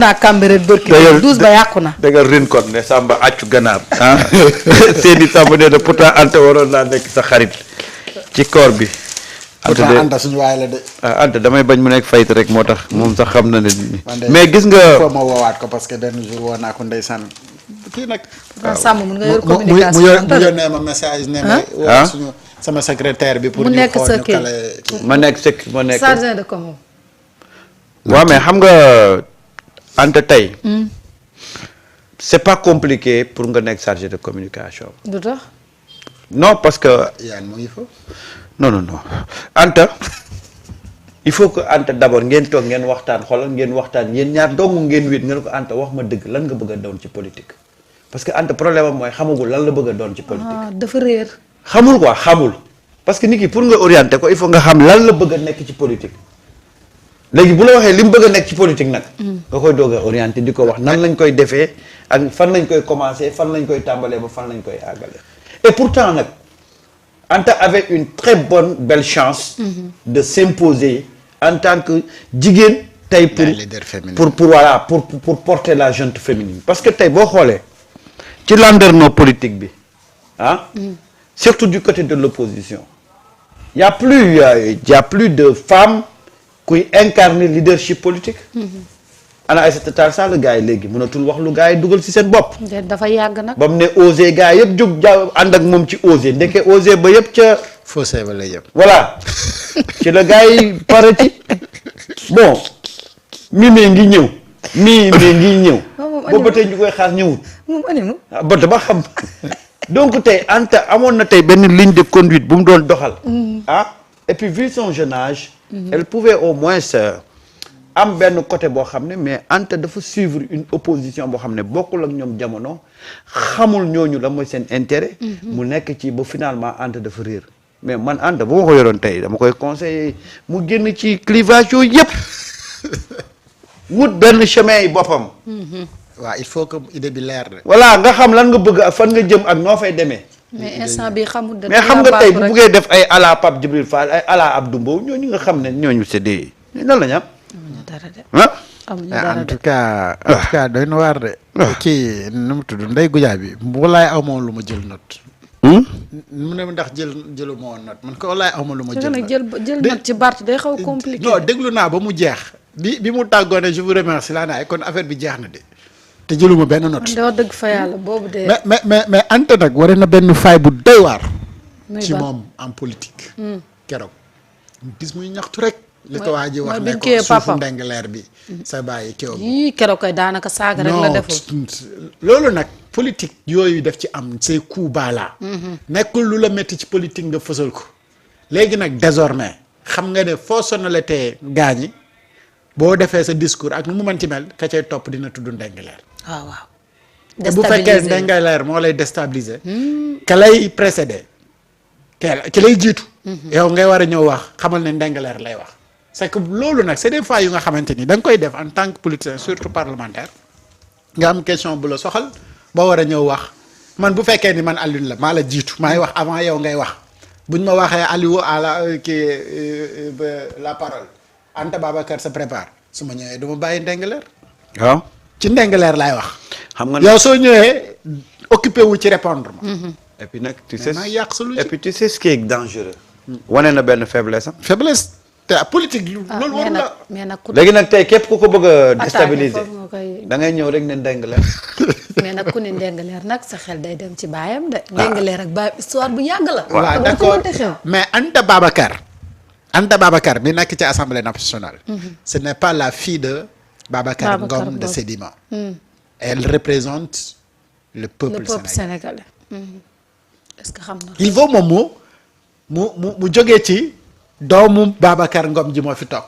naa Cambérène bërki 12 ba yàqu na. da nga rin kon ne Samba àccu ganaar ah seeni Samba nee na pourtant Anta waroon naa nekk sa xarit ci koor bi. Anta suñu waay la de. Anta damay bañ mu nekk fayit rek moo tax moom sax xam na ne. mais gis nga. foo ma woowaat ko parce que benn jour woo naa ko ndeysaan kii nag. waaw Samba mun nga yor communication mu yónnee ma message ne ma. woo suñu sama secrétaire bi. pour ñu xool ñu kale ma nekk chargé de com. waaw mais xam nga Anta tey. c'est pas compliqué pour nga nekk chargé de communication. du tax. non parce que. yaa ngi fa. non Anta il faut que Anta d'abord ngeen toog ngeen waxtaan xoolal ngeen waxtaan yéen ñaar dong ngeen wéet nga ne ko Anta wax ma dëgg lan nga bëgg a doon ci politique parce que Anta problème am mooy xamagul lan la bëgg a doon ci politique. dafa réer. xamul quoi xamul parce que nit ki pour nga orienter ko il faut nga xam lan la bëgg a nekk ci politique léegi bu la waxee li mu bëgg a nekk ci politique nag. nga koy doog a orienter di ko wax nan lañ koy defee ak fan lañ koy commencer fan lañ koy tàmbalee ba fan lañ koy àggale et pourtant nag. Anta avait une très belle chance de s'imposer en tant que jigéen tey pour porter la gente féminine parce que tey boo xoolee ci landerneau politique bi surtout du côté de l'opposition y a plus de femmes kuy incarner leadership politique ana Aïssata Tall Sall gars yi léegi mënatul wax lu gars yi dugal ci seen bopp. dafa yàgg nag. ba mu ne osé gars yëpp jóg ànd ak moom ci osé ndeke osé ba yëpp ca. faussé ba lay yëpp. voilà ci la gars yi pare ci bon mimee ngi ñëw. mimee ngi ñëw. boobu ba tey ñu koy xaar ñëwul. moom animu. ba dama xam donc tey Anta amoon na tey benn ligne de conduite bu mu doon doxal. et puis vu son jeune âge. elle pouvait au moins. am benn côté boo xam ne mais Anta dafa suivre une opposition boo xam ne bokkul ak ñoom jamono xamul ñooñu la mooy seen intérêt. mu nekk ci ba finalement Anta dafa réer mais man Anta bu ma ko yoroon tey dama koy conseiller mu génn ci clivage yooyu yëpp wut benn chemin yi boppam. waaw il faut que idée bi leer de. voilà nga xam lan nga bëgg ak fan nga jëm ak noo fay demee. mais instant bi xamul dëgg mais xam nga tey bu buggee def ay ala Pape Djibril Fall ay ala Abdou Mbow ñooñu nga xam ne ñooñu c'est des nan la ñu am. en tout cas doy na waar de. kii nu mu tudd Ndeye Goudiaby walaay aw ma woon lu ma jël note. mu ne ndax jëlu ma woon note man ko walaay aw ma lu ma jël note. jël note ci Barth day xaw compliqué. non déglu naa ba mu jeex. bi mu tàggoo ne je vous remercie laa naa kon affaire bi jeex na de. te jëluma benn note. man dëgg fa yàlla boobu de. mais Anta nag war na benn faay bu doy waar. ci moom en politique. keroog gis muy ñaxtu rek. li ko waa ji wax ne ko suufu ndengleer bi. sa bàyyi kéw bi yii keroog koy daanaka saaga rek la deful. loolu nag politique yooyu def ci am ces coups bas là. nekkul lu la métti ci politique nga fësal ko. léegi nag désormais xam nga ne foo sonalatee gaañi boo defee sa discours ak nu mu mën ci mel ka cay topp dina tudd ndengleer. waaw. te bu fekkee ndengleer moo lay déstabiliser. ka lay précéder. ki lay jiitu. yow ngay war a ñëw wax xamal ne ndengleer lay wax. c'est que loolu nag c'est des fois yu nga xamante ni da nga koy def en tant que politicien surtout parlementaire nga am question bu la soxal boo war a ñëw wax man bu fekkee ni man Alioune la maa la jiitu maay wax avant yow ngay wax buñ ma waxee Aliou à la parole Anta Babacar se prépare su ma ñëwee du ma bàyyi ndengleer. waaw ci ndengleer laay wax. xam nga yow soo ñëwee occupé wu ci répondre ma. et puis nag tu sais yàq sa et puis tu sais ce qui est dangereux. wane na benn faiblesse am. faiblesse. te politique loolu war la mais nag léegi nag tey képp ku ko bëgg a déstabiliser da ngay ñëw rek ne ndengleer. mais nag ku ne ndengleer nag sa xel day dem ci baayam de. ndengleer ak baayam histoire bu yàgg la. waaw d'accord mais Anta Babacar mi nekk ci assemblée nationale. ce n'est pas la fille de Babacar Ngom de Sedima. elle représente le peuple sénégalais. est-ce que xam na. il faut moom mu jógee ci. doomu Babacar Ngom ji moo fi toog.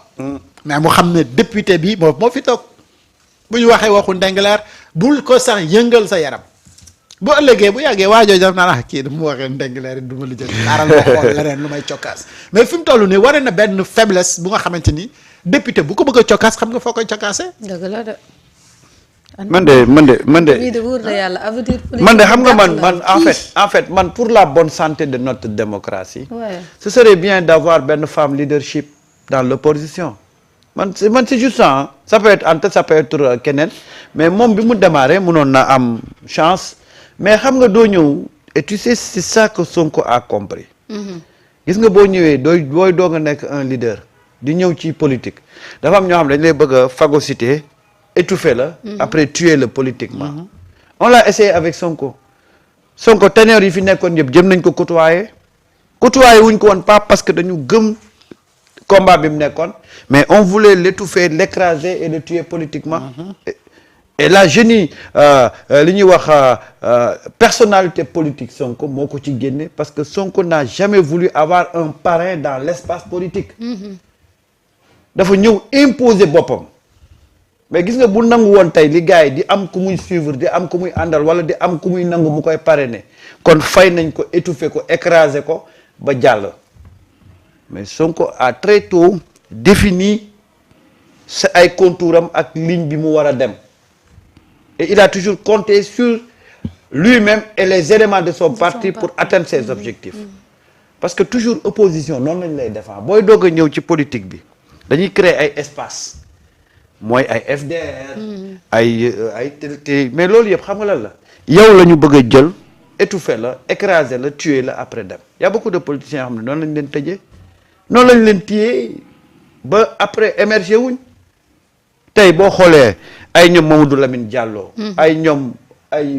mais mu xam ne député bi moo fi toog bu ñu waxee waxu ndengleer bul ko sax yëngal sa yaram bu ëllëgee bu yàggee waajoo jam naa kii mu waxee ndengleer du ma la jël xaaral ma xool leneen lu may cokkaas mais fi mu toll nii waree na benn faiblesse bu nga xamante ni député bu ko bëgg a cokkaas xam nga foo koy cokkaasee. dëgg la de. man de. man de xam nga man en fait man pour la bonne santé de notre démocratie. Ouais. Ce serait bien d'avoir benn femme leadership dans l'opposition. c'est juste ça hein. Ça peut être Anta, ça peut être keneen mais moom bi mu démarré mënoon na am chance mais xam nga doo ñëw et tu sais c'est ça que Sonko a compris. gis nga boo ñëwee booy doog a nekk un leader di ñëw ci politique dafa am ñoo xam ne dañ lay bëgg a phagocyter étouffer la. après tuer le politiquement. on l'a essayé avec Sonko ténor yi fi nekkoon yëpp jëm nañ ko côtoyer wuñ ko woon pas parce que dañu gëm combat bi mu nekkoon mais on voulait l'étouffer l'écraser et le tuer politiquement. et la génie li ñuy wax personnalité politique Sonko moo ko ci génne parce que Sonko n'a jamais voulu avoir un parrain dans l'espace politique. dafa ñëw imposer boppam. mais gis nga bu nangu woon tey li gars yi di am ku muy suivre di am ku muy àndal wala di am ku muy nangu mu koy parrainer kon fay nañ ko étouffer ko écraser ko ba jàll. mais Sonko a très tôt défini sa ay contours am ak ligne bi mu war a dem. et il a toujours compté sur lui-même et les éléments de son parti pour atteindre ses objectifs. parce que toujours opposition noonu lañ lay défendre booy doog a ñëw ci politique bi dañuy créer ay espace mooy ay FDR. ay TLT mais loolu yëpp xam nga lan la. yow la ñu bëgg a jël étouffer la écraser la tuer la après dem y a beaucoup de politiciens yoo xam ne noonu lañ leen tëjee noonu lañ leen téye ba après émerger wuñ tey boo xoolee. ay ñoom Mamadou Lamine Diallo. ay ñoom ay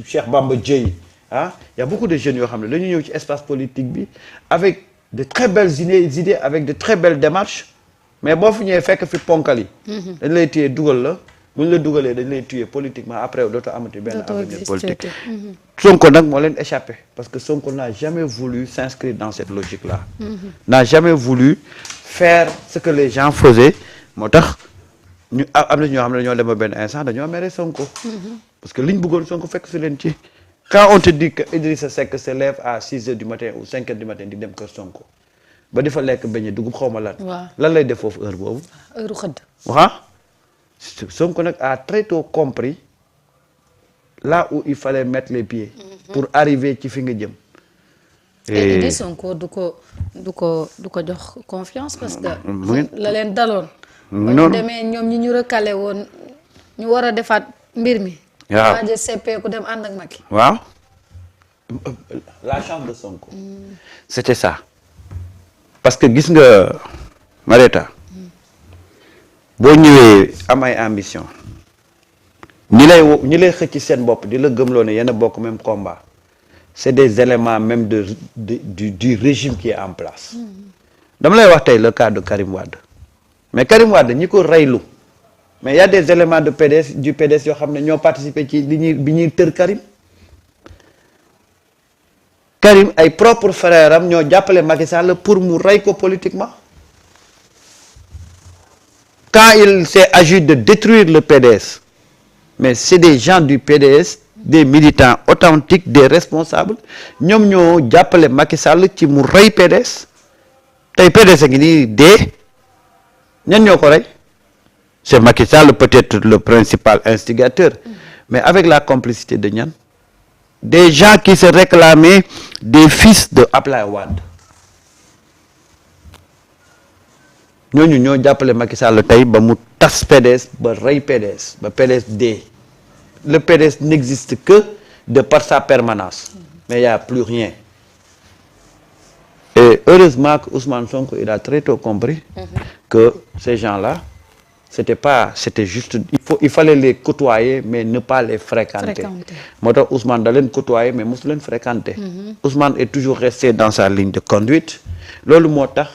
Cheikh Bamba Dièye ah y a beaucoup de jeunes yoo xam ne dañu ñëw ci espace politique bi avec de très belles idées avec de très belles démarches mais boo fi ñëwee fekk fi ponkal yi. dañ lay téye dugal la bu ñu la dugalee dañ lay tuer politiquement après dootoo amati benn avenir politique. Sonko nag moo leen échappé parce que Sonko n'a jamais voulu s'inscrire dans cette logique là. n'a jamais voulu faire ce que les gens faisaient moo tax. ñu am na ñoo xam ne dañoo dem ba benn instant dañoo mere Sonko. parce que liñ bëggoon Sonko fekk si leen ci. quand on te dit que Idrissa Seck se lève à 6 heures du matin ou 5 heures du matin di dem kër Sonko ba di fa lekk beñe dugub xaw ma lan. lan lay def foofu heure boobu. heure xëdd. waaw Sonko nag a très tôt compris là où il fallait mettre les pieds. pour arriver ci fi nga jëm. et di Sonko du ko jox confiance parce que. la leen daloon. non demee ñoom ñi ñu recalé woon ñu war a defaat mbir mi. waaw waaje seppeeku dem ànd ak Macky. waaw la chance de Sonko. c'était ça parce que gis nga Marieta boo ñëwee am ay ambition ñi lay xëcc seen bopp di la gëmloo ne yéen a bokk même combat c'est des éléments même du régime qui est en place. dama lay wax tey le cas de Karim Wade. mais Karim Wade ñi ko reylu mais y a des éléments de du PDS yoo xam ne ñoo participé ci bi ñuy tër Karim ay propre frère am ñoo jàppale Macky Sall pour mu rey ko politiquement quand il s'est agi de détruire le PDS mais c'est des gens du PDS des militants authentiques des responsables ñoom ñoo jàppale Macky Sall ci mu rey PDS tey PDS a ngi nii dee ñan ñoo ko rey c'est Macky Sall peut-être le principal instigateur mais avec la complicité de ñan des gens qui se réclamaient des fils de Ablaye Wade ñooñu ñoo jàppale Macky Sall tey ba mu tas PDS ba rey PDS ba PDS dee le PDS n'existe que de par sa permanence mais il y a plus rien et heureusement que Ousmane Sonko il a très tôt compris que ces gens-là c'était juste il fallait les côtoyer mais ne pas les fréquenter moo tax Ousmane da leen côtoyer mais mosu leen fréquenter Ousmane est toujours resté dans sa ligne de conduite loolu moo tax